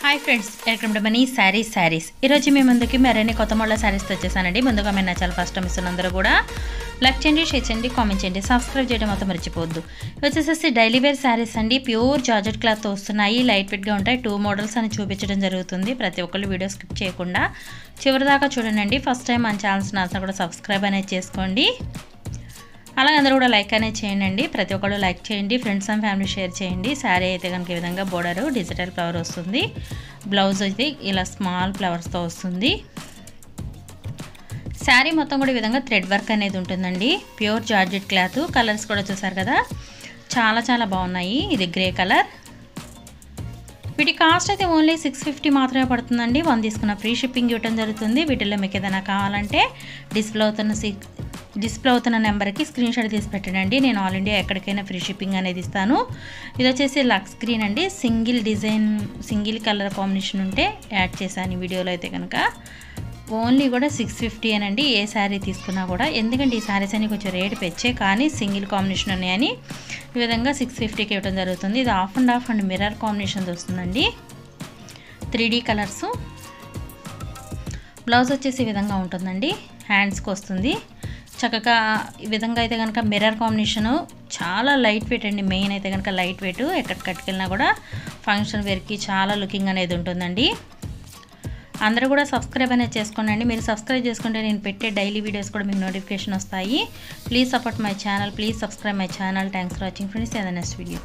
Hi friends, welcome to money saris. ఈరోజు మీ ముందుకి మరిన్ని కొత్త మోడల్ శారీస్ వచ్చేసానండి. ముందుగా మీరు నా ఛానల్ ఫస్ట్ టైం ఇస్తున్నందరూ కూడా లైక్ చేయండి, షేర్ చేయండి, కామెంట్ చేయండి, సబ్స్క్రైబ్ చేయడం మాత్రం మర్చిపోవద్దు. వచ్చేసేసి డైలీ వేర్ శారీస్ అండి. ప్యూర్ జార్జెట్ క్లాత్తో వస్తున్నాయి, లైట్ వెయిట్గా ఉంటాయి. 2 మోడల్స్ అని చూపించడం జరుగుతుంది. ప్రతి ఒక్కళ్ళు వీడియో స్కిప్ చేయకుండా చివరి దాకా చూడండి. ఫస్ట్ టైం మన ఛానల్స్ నాతో కూడా సబ్స్క్రైబ్ అనేది చేసుకోండి. అలాగే అందరూ కూడా లైక్ అనేది చేయండి. ప్రతి ఒక్కళ్ళు లైక్ చేయండి, ఫ్రెండ్స్ అండ్ ఫ్యామిలీ షేర్ చేయండి. శారీ అయితే కనుక ఈ విధంగా బోర్డరు డిజిటల్ ఫ్లవర్ వస్తుంది. బ్లౌజ్ అయితే ఇలా స్మాల్ ఫ్లవర్స్తో వస్తుంది. శారీ మొత్తం కూడా ఈ విధంగా థ్రెడ్ వర్క్ అనేది ఉంటుందండి. Pure georgette cloth. కలర్స్ కూడా చూసారు కదా, చాలా బాగున్నాయి. ఇది గ్రే కలర్. వీటి కాస్ట్ అయితే ఓన్లీ 650 మాత్రమే పడుతుందండి. 1 తీసుకున్న ఫ్రీ షిప్పింగ్ ఇవ్వడం జరుగుతుంది. వీటిల్లో మీకు ఏదైనా కావాలంటే డిస్ప్లే అవుతున్న నెంబర్కి స్క్రీన్ షాట్ తీసి పెట్టండి. నేను ఆల్ ఇండియా ఎక్కడికైనా ఫ్రీ షిప్పింగ్ అనేది ఇస్తాను. ఇది వచ్చేసి లక్స్ గ్రీన్ అండి. సింగిల్ కలర్ కాంబినేషన్ ఉంటే యాడ్ చేశాను ఈ వీడియోలో. అయితే కనుక ఓన్లీ కూడా 650 అనండి ఏ శారీ తీసుకున్నా కూడా. ఎందుకంటే ఈ శారీస్ అని కొంచెం రేటు పెంచే, కానీ సింగిల్ కాంబినేషన్ ఉన్నాయని ఈ విధంగా 650కి ఇవ్వడం జరుగుతుంది. ఇది ఆఫ్ అండ్ మిర్రర్ కాంబినేషన్తో వస్తుందండి. 3D colours. బ్లౌజ్ వచ్చేసి ఈ విధంగా ఉంటుందండి. హ్యాండ్స్కి వస్తుంది చక్కగా. ఈ విధంగా అయితే కనుక మిర్రర్ కాంబినేషను చాలా లైట్ వెయిట్ అండి. మెయిన్ అయితే కనుక లైట్ వెయిట్. ఎక్కడికి కట్టుకెళ్ళినా కూడా ఫంక్షన్ వేర్కి చాలా లుకింగ్ అనేది ఉంటుందండి. అందరూ కూడా సబ్స్క్రైబ్ అనేది చేసుకోండి. మీరు సబ్స్క్రైబ్ చేసుకుంటే నేను పెట్టే డైలీ వీడియోస్ కూడా మీకు నోటిఫికేషన్ వస్తాయి. Please support my channel, please subscribe my channel. Thanks for watching friends. Next video.